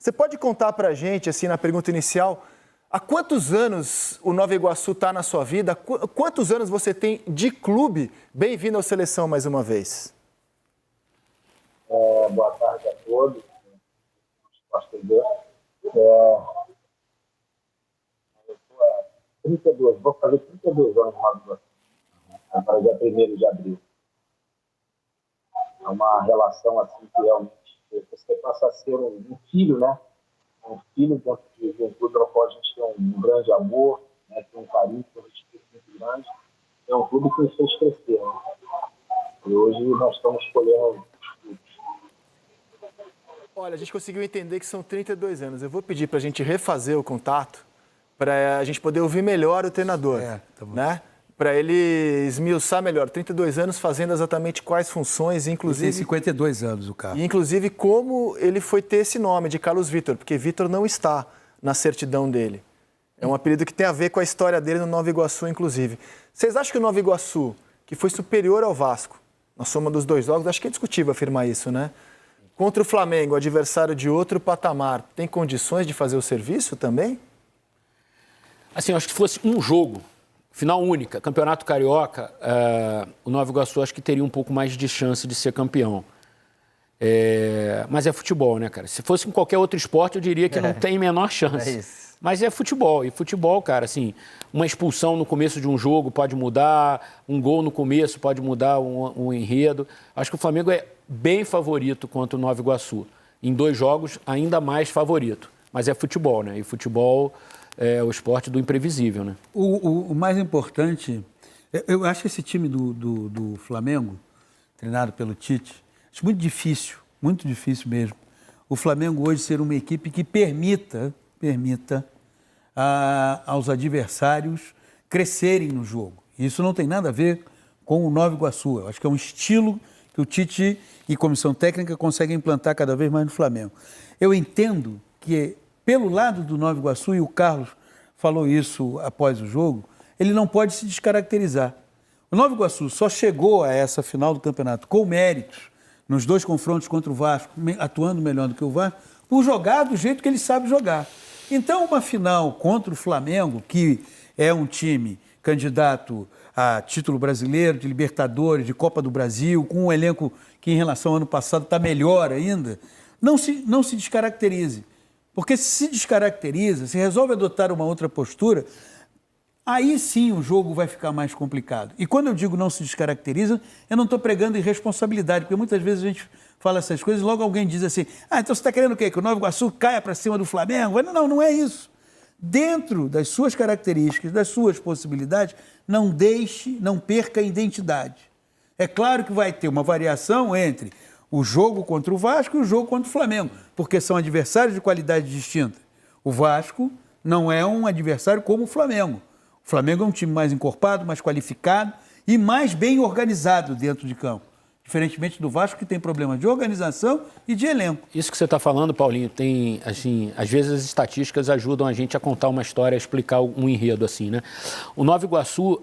Você pode contar para a gente, assim, na pergunta inicial, há quantos anos o Nova Iguaçu está na sua vida? Quantos anos você tem de clube? Bem-vindo à Seleção mais uma vez. Boa tarde a todos. Eu estou há 32, vou fazer 32 anos no Nova Iguaçu, agora dia 1º de abril. É uma relação assim que realmente você passa a ser um filho, né? Um filho dentro de um clube ao qual a gente tem um grande amor, né? Tem um carinho, tem um respeito muito grande. É um clube que nos fez crescer, né? E hoje nós estamos escolhendo os clubes. Olha, a gente conseguiu entender que são 32 anos. Eu vou pedir para a gente refazer o contato para a gente poder ouvir melhor o treinador, Tá bom. né? Para ele esmiuçar melhor. 32 anos fazendo exatamente quais funções, inclusive... Tem 52 anos o carro. E, inclusive, como ele foi ter esse nome de Carlos Vitor, porque Vitor não está na certidão dele. É um apelido que tem a ver com a história dele no Nova Iguaçu, inclusive. Vocês acham que o Nova Iguaçu, que foi superior ao Vasco, na soma dos dois jogos, acho que é discutível afirmar isso, né? Contra o Flamengo, adversário de outro patamar, tem condições de fazer o serviço também? Assim, eu acho que se fosse um jogo, final única, Campeonato Carioca, o Nova Iguaçu acho que teria um pouco mais de chance de ser campeão. Mas é futebol, né, cara? Se fosse em qualquer outro esporte, eu diria que não tem menor chance. É isso. Mas é futebol. E futebol, cara, assim, uma expulsão no começo de um jogo pode mudar, um gol no começo pode mudar um enredo. Acho que o Flamengo é bem favorito contra o Nova Iguaçu. Em 2 jogos, ainda mais favorito. Mas é futebol, né? E futebol é o esporte do imprevisível, né? O mais importante, eu acho esse time do Flamengo, treinado pelo Tite, acho muito difícil mesmo, o Flamengo hoje ser uma equipe que permita aos adversários crescerem no jogo. Isso não tem nada a ver com o Nova Iguaçu. Eu acho que é um estilo que o Tite e comissão técnica conseguem implantar cada vez mais no Flamengo. Eu entendo que, pelo lado do Nova Iguaçu, e o Carlos falou isso após o jogo, ele não pode se descaracterizar. O Nova Iguaçu só chegou a essa final do campeonato com méritos, nos 2 confrontos contra o Vasco, atuando melhor do que o Vasco, por jogar do jeito que ele sabe jogar. Então, uma final contra o Flamengo, que é um time candidato a título brasileiro, de Libertadores, de Copa do Brasil, com um elenco que em relação ao ano passado está melhor ainda, não se descaracterize. Porque se descaracteriza, se resolve adotar uma outra postura, aí sim o jogo vai ficar mais complicado. E quando eu digo não se descaracteriza, eu não estou pregando irresponsabilidade, porque muitas vezes a gente fala essas coisas e logo alguém diz assim, então você está querendo o quê? Que o Nova Iguaçu caia para cima do Flamengo? Não é isso. Dentro das suas características, das suas possibilidades, não perca a identidade. É claro que vai ter uma variação entre o jogo contra o Vasco e o jogo contra o Flamengo, porque são adversários de qualidade distinta. O Vasco não é um adversário como o Flamengo. O Flamengo é um time mais encorpado, mais qualificado e mais bem organizado dentro de campo. Diferentemente do Vasco, que tem problema de organização e de elenco. Isso que você está falando, Paulinho, tem, assim, às vezes as estatísticas ajudam a gente a contar uma história, a explicar um enredo, assim, né? O Nova Iguaçu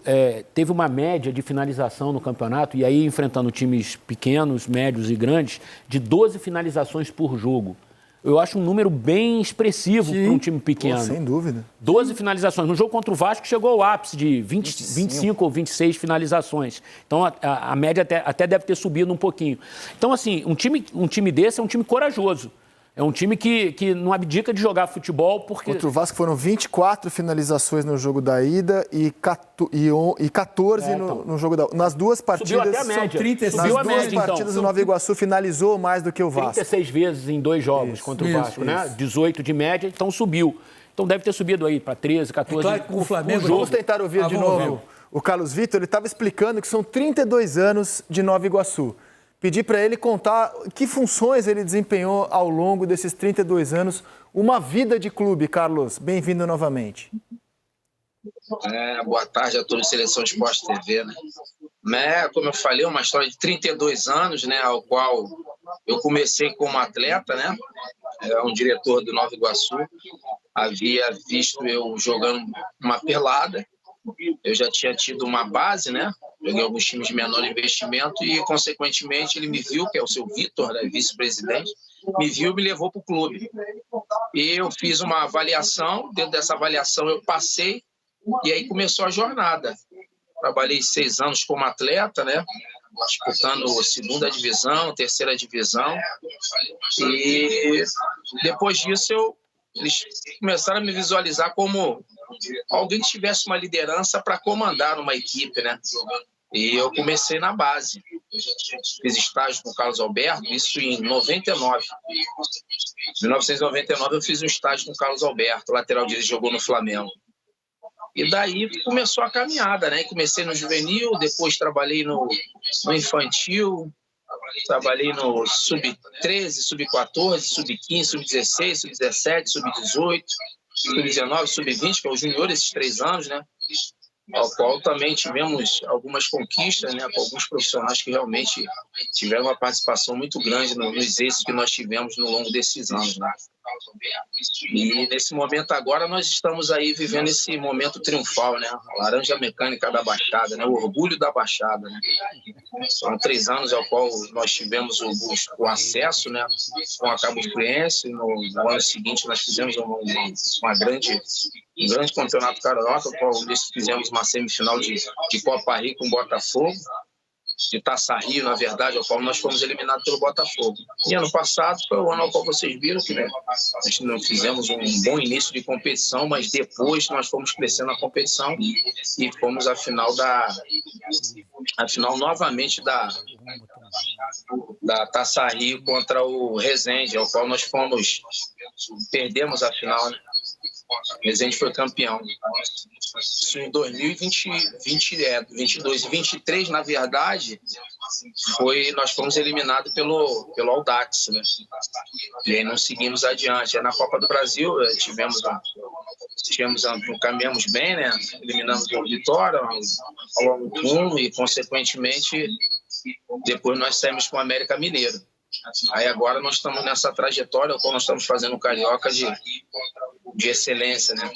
teve uma média de finalização no campeonato, e aí enfrentando times pequenos, médios e grandes, de 12 finalizações por jogo. Eu acho um número bem expressivo para um time pequeno. Pô, sem dúvida. 12 finalizações. No jogo contra o Vasco chegou ao ápice de 25 ou 26 finalizações. Então a média até deve ter subido um pouquinho. Então, assim, um time desse é um time corajoso. É um time que não abdica de jogar futebol porque... Contra o Vasco foram 24 finalizações no jogo da ida e 14 no jogo da... Nas duas partidas... Subiu até a média. Subiu a média, nas duas partidas o Nova Iguaçu finalizou mais do que o Vasco. 36 vezes em 2 jogos contra o Vasco, né? 18 de média, então subiu. Então deve ter subido aí para 13, 14... É claro que com o Flamengo... Vamos tentar ouvir de novo o Carlos Vitor. Ele estava explicando que são 32 anos de Nova Iguaçu. Pedi para ele contar que funções ele desempenhou ao longo desses 32 anos. Uma vida de clube, Carlos. Bem-vindo novamente. Boa tarde a todos do Seleção Esporte TV, né? Como eu falei, uma história de 32 anos, né, ao qual eu comecei como atleta, né? Um diretor do Nova Iguaçu havia visto eu jogando uma pelada. Eu já tinha tido uma base, né? Joguei alguns times de menor investimento e, consequentemente, ele me viu, que é o seu Vitor, né, vice-presidente, me viu e me levou para o clube. E eu fiz uma avaliação, dentro dessa avaliação eu passei, e aí começou a jornada. Trabalhei 6 anos como atleta, né? Disputando a 2ª divisão, 3ª divisão. E depois disso eles começaram a me visualizar como alguém que tivesse uma liderança para comandar uma equipe, né? E eu comecei na base. Fiz estágio com o Carlos Alberto, isso em 99. Em 1999 eu fiz um estágio com o Carlos Alberto, lateral direito, jogou no Flamengo. E daí começou a caminhada, né? Comecei no juvenil, depois trabalhei no infantil, trabalhei no sub-13, sub-14, sub-15, sub-16, sub-17, sub-18, sub-19, sub-20, que é o junior, esses 3 anos, né? Ao qual também tivemos algumas conquistas, né, com alguns profissionais que realmente tiveram uma participação muito grande nos êxitos que nós tivemos no longo desses anos, né? E nesse momento agora nós estamos aí vivendo esse momento triunfal, né? A laranja mecânica da Baixada, né? O orgulho da Baixada, né? São 3 anos ao qual nós tivemos o acesso, né, com a Cabo Friense. No ano seguinte nós fizemos um grande campeonato carioca, ao qual fizemos uma semifinal de Copa Rio com o Botafogo, de Taça Rio, na verdade, ao qual nós fomos eliminados pelo Botafogo. E ano passado foi o ano ao qual vocês viram que, né, nós não fizemos um bom início de competição, mas depois nós fomos crescendo na competição e fomos à final novamente da Taça Rio contra o Resende, ao qual nós perdemos a final, né? O Resende foi campeão. Isso em 2022 e 23, na verdade, nós fomos eliminados pelo Audax, né? E aí não seguimos adiante. Aí na Copa do Brasil caminhamos bem, né? Eliminamos o Vitória ao Alto e, consequentemente, depois nós saímos com o América Mineiro. Aí agora nós estamos nessa trajetória, qual nós estamos fazendo o Carioca de excelência, né?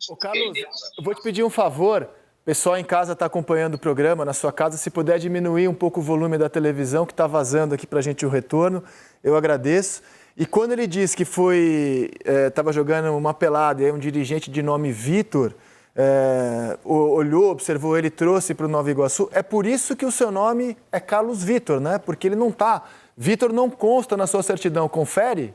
Ô, Carlos, eu vou te pedir um favor. O pessoal em casa está acompanhando o programa, na sua casa, se puder diminuir um pouco o volume da televisão, que está vazando aqui para a gente o retorno, eu agradeço. E quando ele disse que estava jogando uma pelada e aí um dirigente de nome Vitor olhou, observou ele, trouxe para o Nova Iguaçu, é por isso que o seu nome é Carlos Vitor, né? Porque ele não está. Vitor não consta na sua certidão, confere?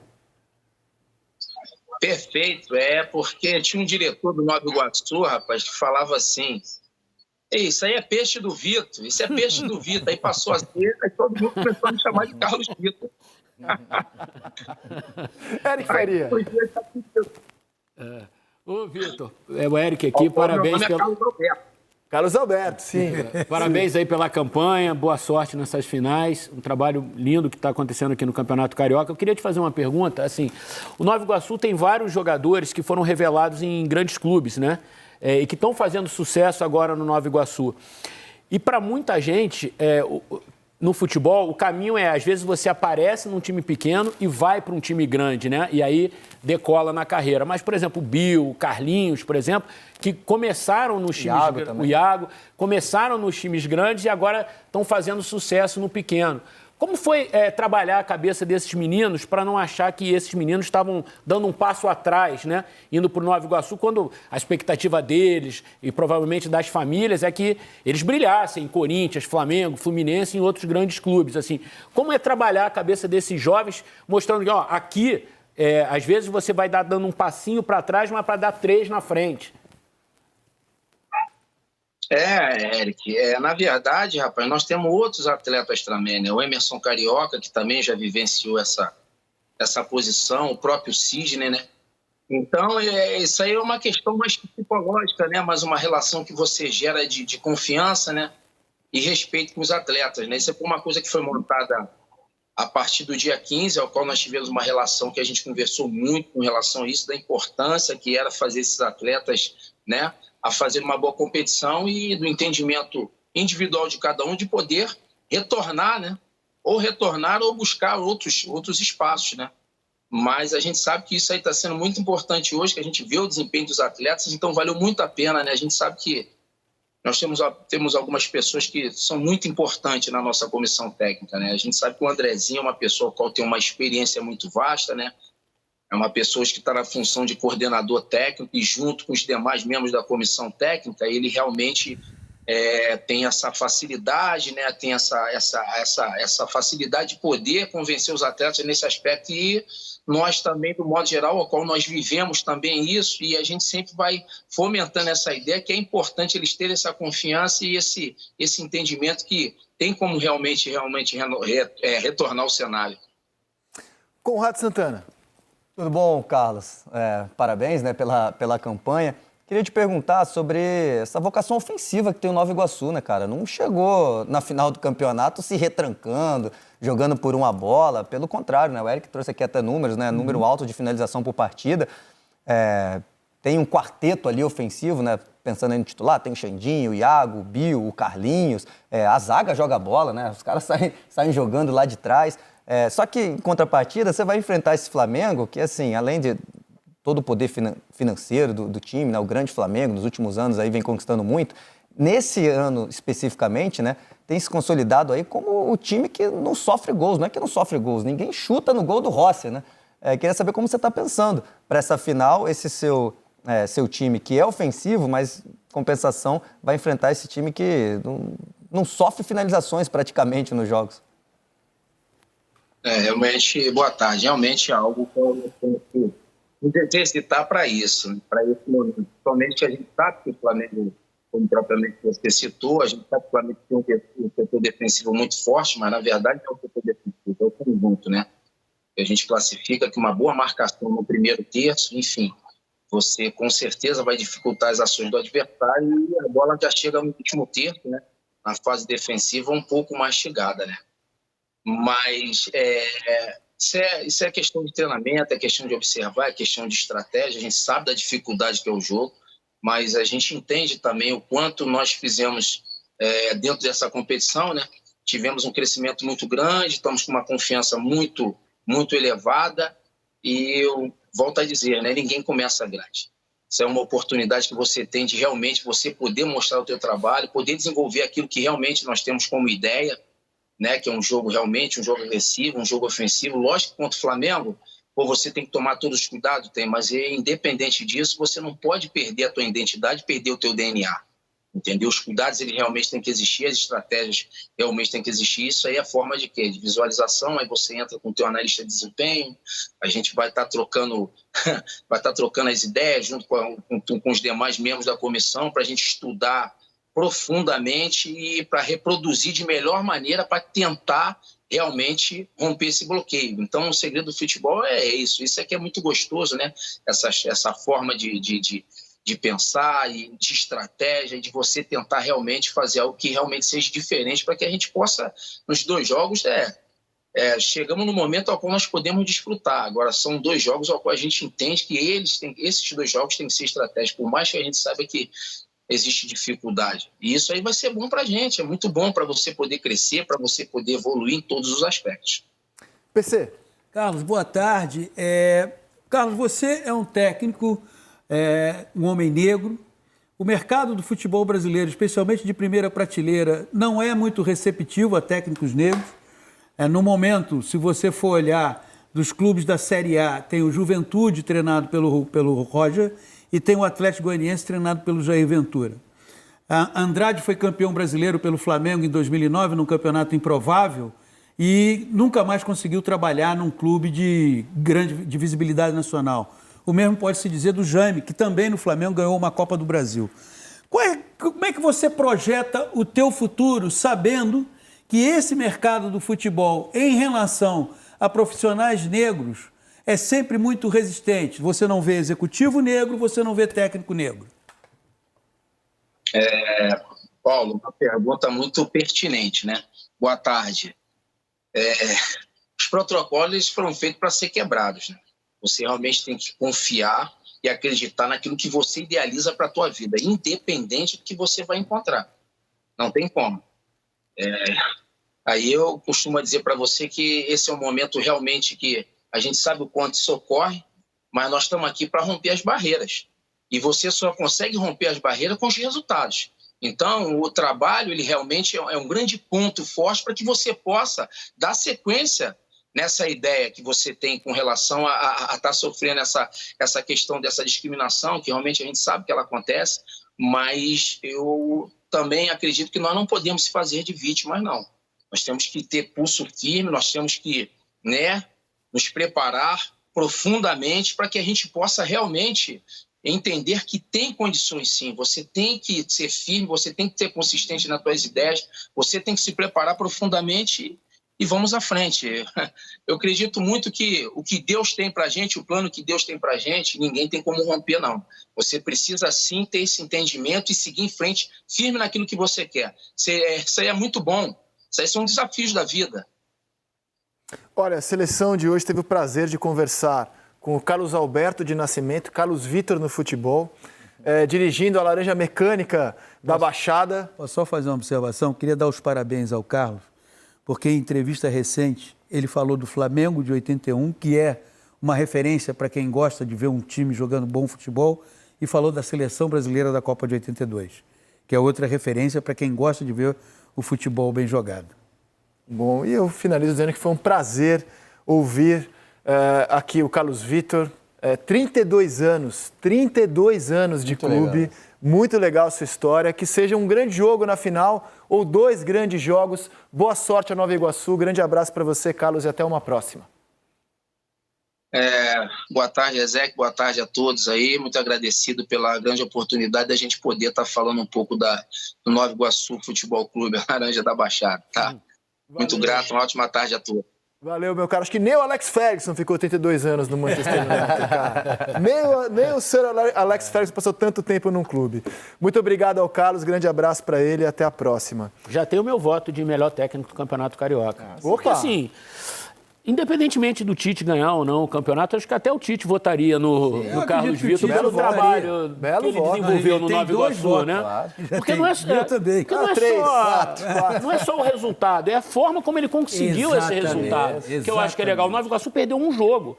Perfeito, porque tinha um diretor do Nova Iguaçu, rapaz, que falava assim: isso aí é peixe do Vitor, isso é peixe do Vitor. Aí passou a ser, aí todo mundo começou a me chamar de Carlos Vitor. Eric Faria. Ô, Vitor, é o Eric aqui, parabéns pelo... Carlos Alberto, sim. Parabéns aí pela campanha, boa sorte nessas finais, um trabalho lindo que está acontecendo aqui no Campeonato Carioca. Eu queria te fazer uma pergunta, assim, o Nova Iguaçu tem vários jogadores que foram revelados em grandes clubes, né? E que estão fazendo sucesso agora no Nova Iguaçu. E para muita gente, no futebol, o caminho às vezes você aparece num time pequeno e vai para um time grande, né? E aí decola na carreira. Mas, por exemplo, o Bill, o Carlinhos, por exemplo, que começaram nos times... O Iago, começaram nos times grandes e agora estão fazendo sucesso no pequeno. Como foi trabalhar a cabeça desses meninos para não achar que esses meninos estavam dando um passo atrás, né? Indo para o Nova Iguaçu, quando a expectativa deles e provavelmente das famílias é que eles brilhassem em Corinthians, Flamengo, Fluminense e em outros grandes clubes. Assim, como é trabalhar a cabeça desses jovens, mostrando que aqui, às vezes você vai dando um passinho para trás, mas para dar 3 na frente. Eric, na verdade, rapaz, nós temos outros atletas também, né? O Emerson Carioca, que também já vivenciou essa posição, o próprio Sidney, né? Então, isso aí é uma questão mais psicológica, né? Mas uma relação que você gera de confiança, né? E respeito com os atletas, né? Isso é uma coisa que foi montada a partir do dia 15, ao qual nós tivemos uma relação que a gente conversou muito com relação a isso, da importância que era fazer esses atletas, né, a fazer uma boa competição e do entendimento individual de cada um de poder retornar, né, ou buscar outros espaços, né. Mas a gente sabe que isso aí está sendo muito importante hoje, que a gente vê o desempenho dos atletas, então valeu muito a pena, né. A gente sabe que nós temos algumas pessoas que são muito importantes na nossa comissão técnica, né? A gente sabe que o Andrezinho é uma pessoa que tem uma experiência muito vasta, né? É uma pessoa que está na função de coordenador técnico e junto com os demais membros da comissão técnica, ele realmente tem essa facilidade, né? Tem essa facilidade de poder convencer os atletas nesse aspecto e nós também, do modo geral, ao qual nós vivemos também isso e a gente sempre vai fomentando essa ideia que é importante eles terem essa confiança e esse entendimento que tem como realmente retornar ao cenário. Conrado Santana. Tudo bom, Carlos? Parabéns, né, pela campanha. Queria te perguntar sobre essa vocação ofensiva que tem o Nova Iguaçu, né, cara? Não chegou na final do campeonato se retrancando, jogando por uma bola. Pelo contrário, né? O Eric trouxe aqui até números, né? Número alto de finalização por partida. Tem um quarteto ali ofensivo, né? Pensando em titular, tem o Xandinho, o Iago, o Bill, o Carlinhos. A zaga joga bola, né? Os caras saem jogando lá de trás. Só que, em contrapartida, você vai enfrentar esse Flamengo que, assim, além de todo o poder financeiro do time, né, o grande Flamengo, nos últimos anos aí vem conquistando muito, nesse ano especificamente, né, tem se consolidado aí como o time que não sofre gols. Não é que não sofre gols, ninguém chuta no gol do Rossi, né? Queria saber como você está pensando para essa final, esse seu time que é ofensivo, mas, em compensação, vai enfrentar esse time que não sofre finalizações praticamente nos jogos. Realmente, boa tarde. Realmente é algo que eu tenho que nos exercitar para esse momento. Somente a gente sabe que o Flamengo, como propriamente você citou, a gente sabe que o Flamengo tem um setor defensivo muito forte, mas na verdade é o setor defensivo, é o conjunto, né? A gente classifica que uma boa marcação no primeiro terço, enfim, você com certeza vai dificultar as ações do adversário e a bola já chega no último terço, né? Na fase defensiva um pouco mastigada, né? Mas isso é questão de treinamento, é questão de observar, é questão de estratégia. A gente sabe da dificuldade que é o jogo, mas a gente entende também o quanto nós fizemos dentro dessa competição, né? Tivemos um crescimento muito grande, estamos com uma confiança muito, muito elevada e eu volto a dizer, né? Ninguém começa grande. Isso é uma oportunidade que você tem de realmente você poder mostrar o teu trabalho, poder desenvolver aquilo que realmente nós temos como ideia, né, que é um jogo realmente, um jogo agressivo, um jogo ofensivo. Lógico que contra o Flamengo, você tem que tomar todos os cuidados, mas independente disso, você não pode perder a tua identidade, perder o teu DNA, entendeu? Os cuidados, eles realmente têm que existir, as estratégias realmente têm que existir. Isso aí é a forma de quê? De visualização. Aí você entra com o teu analista de desempenho, a gente vai estar trocando as ideias junto com os demais membros da comissão para a gente estudar profundamente e para reproduzir de melhor maneira para tentar realmente romper esse bloqueio. Então, o segredo do futebol é isso. Isso aqui é muito gostoso, né? Essa forma de pensar e de estratégia, de você tentar realmente fazer algo que realmente seja diferente para que a gente possa, nos 2 jogos, chegamos no momento ao qual nós podemos desfrutar. Agora, são 2 jogos ao qual a gente entende que esses 2 jogos têm que ser estratégicos, por mais que a gente saiba que existe dificuldade. E isso aí vai ser bom para a gente, é muito bom para você poder crescer, para você poder evoluir em todos os aspectos. PC. Carlos, boa tarde. Carlos, você é um técnico, um homem negro. O mercado do futebol brasileiro, especialmente de primeira prateleira, não é muito receptivo a técnicos negros. No momento, se você for olhar dos clubes da Série A, tem o Juventude treinado pelo Roger e tem o Atlético Goianiense treinado pelo Jair Ventura. Andrade foi campeão brasileiro pelo Flamengo em 2009, num campeonato improvável, e nunca mais conseguiu trabalhar num clube de visibilidade nacional. O mesmo pode-se dizer do Jaime, que também no Flamengo ganhou uma Copa do Brasil. Como é que você projeta o teu futuro, sabendo que esse mercado do futebol, em relação a profissionais negros, é sempre muito resistente? Você não vê executivo negro, você não vê técnico negro. Paulo, uma pergunta muito pertinente, né? Boa tarde. Os protocolos foram feitos para ser quebrados, né? Você realmente tem que confiar e acreditar naquilo que você idealiza para a tua vida, independente do que você vai encontrar. Não tem como. Aí eu costumo dizer para você que esse é um momento realmente que a gente sabe o quanto isso ocorre, mas nós estamos aqui para romper as barreiras. E você só consegue romper as barreiras com os resultados. Então, o trabalho, ele realmente é um grande ponto forte para que você possa dar sequência nessa ideia que você tem com relação a estar sofrendo essa questão dessa discriminação, que realmente a gente sabe que ela acontece, mas eu também acredito que nós não podemos se fazer de vítimas, não. Nós temos que ter pulso firme, nós temos que, né, nos preparar profundamente para que a gente possa realmente entender que tem condições, sim. Você tem que ser firme, você tem que ser consistente nas suas ideias, você tem que se preparar profundamente e vamos à frente. Eu acredito muito que o que Deus tem para a gente, o plano que Deus tem para a gente, ninguém tem como romper, não. Você precisa, sim, ter esse entendimento e seguir em frente, firme naquilo que você quer. Isso aí é muito bom. Isso aí são desafios da vida. Olha, a seleção de hoje teve o prazer de conversar com o Carlos Alberto de Nascimento, Carlos Vitor no futebol, dirigindo a Laranja Mecânica da Baixada. Posso só fazer uma observação? Queria dar os parabéns ao Carlos, porque em entrevista recente ele falou do Flamengo de 81, que é uma referência para quem gosta de ver um time jogando bom futebol, e falou da Seleção Brasileira da Copa de 82, que é outra referência para quem gosta de ver o futebol bem jogado. Bom, e eu finalizo dizendo que foi um prazer ouvir aqui o Carlos Vitor, 32 anos de clube, legal. Muito legal a sua história, que seja um grande jogo na final ou 2 grandes jogos. Boa sorte a Nova Iguaçu, grande abraço para você, Carlos, e até uma próxima. Boa tarde, Ezequiel, boa tarde a todos aí, muito agradecido pela grande oportunidade da gente poder estar falando um pouco do Nova Iguaçu Futebol Clube, a Laranja da Baixada, tá? Muito grato, uma ótima tarde a todos. Valeu, meu cara. Acho que nem o Alex Ferguson ficou 32 anos no Manchester United, cara. Nem o Sir Alex Ferguson passou tanto tempo num clube. Muito obrigado ao Carlos, grande abraço para ele e até a próxima. Já tenho o meu voto de melhor técnico do Campeonato Carioca. Porque assim, independentemente do Tite ganhar ou não o campeonato, acho que até o Tite votaria no Carlos Vitor pelo trabalho que ele desenvolveu no Nova Iguaçu, né? Claro. Porque não é, não é só o resultado, é a forma como ele conseguiu esse resultado. Que eu acho que é legal. O Nova Iguaçu perdeu um jogo,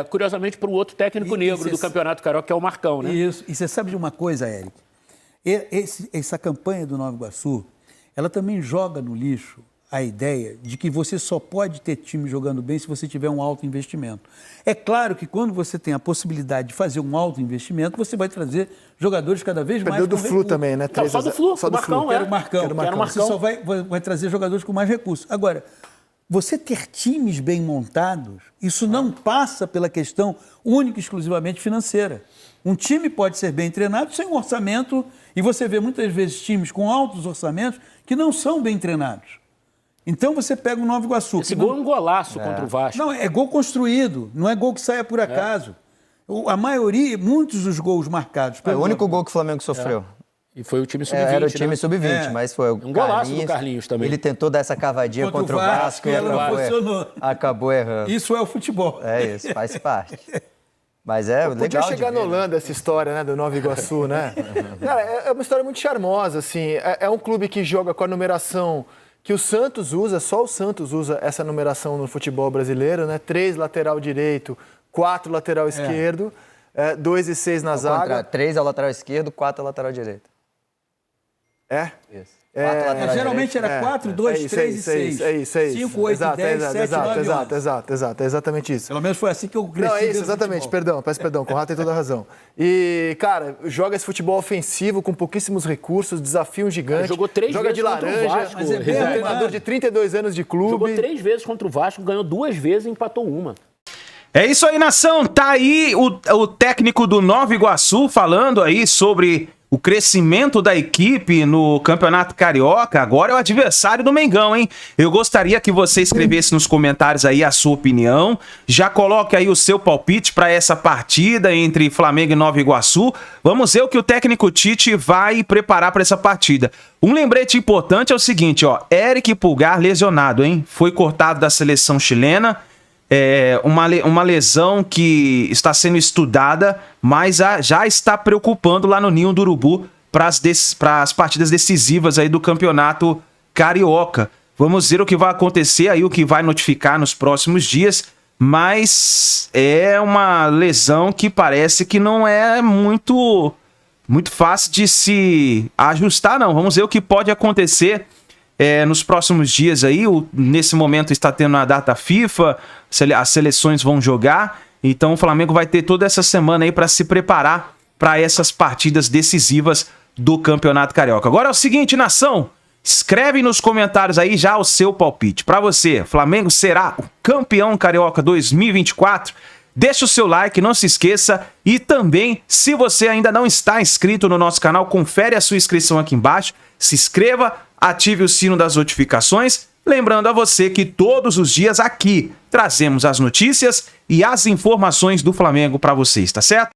curiosamente, para o outro técnico negro do Campeonato Carioca, que é o Marcão, né? Isso. E você sabe de uma coisa, Éric? Essa campanha do Nova Iguaçu, ela também joga no lixo a ideia de que você só pode ter time jogando bem se você tiver um alto investimento. É claro que quando você tem a possibilidade de fazer um alto investimento, você vai trazer jogadores cada vez mais... Perdeu do Flu também, né? Não, só do Flu, só do Flu. Quero o Marcão. Você só vai trazer jogadores com mais recursos. Agora, você ter times bem montados, isso não passa pela questão única e exclusivamente financeira. Um time pode ser bem treinado sem um orçamento, e você vê muitas vezes times com altos orçamentos que não são bem treinados. Então você pega o Nova Iguaçu. Esse gol é um golaço contra o Vasco. Não, é gol construído, não é gol que saia por acaso. A maioria, muitos dos gols marcados... É o único gol que o Flamengo sofreu. E foi o time sub-20, Era o time sub-20, mas foi o um golaço do Carlinhos também. Ele tentou dar essa cavadinha contra o Vasco e acabou errando. Isso é o futebol. É isso, faz parte. Mas legal. Podia chegar na Holanda essa história, né, do Nova Iguaçu, né? Cara, é uma história muito charmosa, assim. É um clube que joga com a numeração que o Santos usa, só o Santos usa essa numeração no futebol brasileiro, né? 3 lateral direito, 4 lateral esquerdo, 2 e 6 na zaga. 3 é o lateral esquerdo, 4 é o lateral direito. Isso. Geralmente era 4, 2, 3 e 6. É isso. 5, 8, 10, 7, 9, 11. Exato, é exatamente isso. Pelo menos foi assim que eu cresci. Não, é isso, exatamente, peço perdão, o Conrado tem toda a razão. E, cara, joga esse futebol ofensivo com pouquíssimos recursos, desafio gigante. Jogou 3 joga vezes de contra laranja, o Vasco. é um treinador de 32 anos de clube. Jogou 3 vezes contra o Vasco, ganhou 2 vezes e empatou 1. É isso aí, nação. Tá aí o técnico do Nova Iguaçu falando aí sobre o crescimento da equipe no Campeonato Carioca. Agora é o adversário do Mengão, hein? Eu gostaria que você escrevesse nos comentários aí a sua opinião. Já coloque aí o seu palpite para essa partida entre Flamengo e Nova Iguaçu. Vamos ver o que o técnico Tite vai preparar para essa partida. Um lembrete importante é o seguinte, ó. Eric Pulgar lesionado, hein? Foi cortado da seleção chilena. Uma lesão que está sendo estudada, mas já está preocupando lá no Ninho do Urubu para as partidas decisivas aí do Campeonato Carioca. Vamos ver o que vai acontecer aí, o que vai notificar nos próximos dias, mas é uma lesão que parece que não é muito muito fácil de se ajustar, não. Vamos ver o que pode acontecer nos próximos dias aí. Nesse momento está tendo a data FIFA, as seleções vão jogar, então o Flamengo vai ter toda essa semana aí para se preparar para essas partidas decisivas do Campeonato Carioca. Agora é o seguinte, nação, escreve nos comentários aí já o seu palpite. Para você, Flamengo será o campeão carioca 2024? Deixa o seu like, não se esqueça. E também, se você ainda não está inscrito no nosso canal, confere a sua inscrição aqui embaixo. Se inscreva, ative o sino das notificações. Lembrando a você que todos os dias aqui trazemos as notícias e as informações do Flamengo para vocês, tá certo?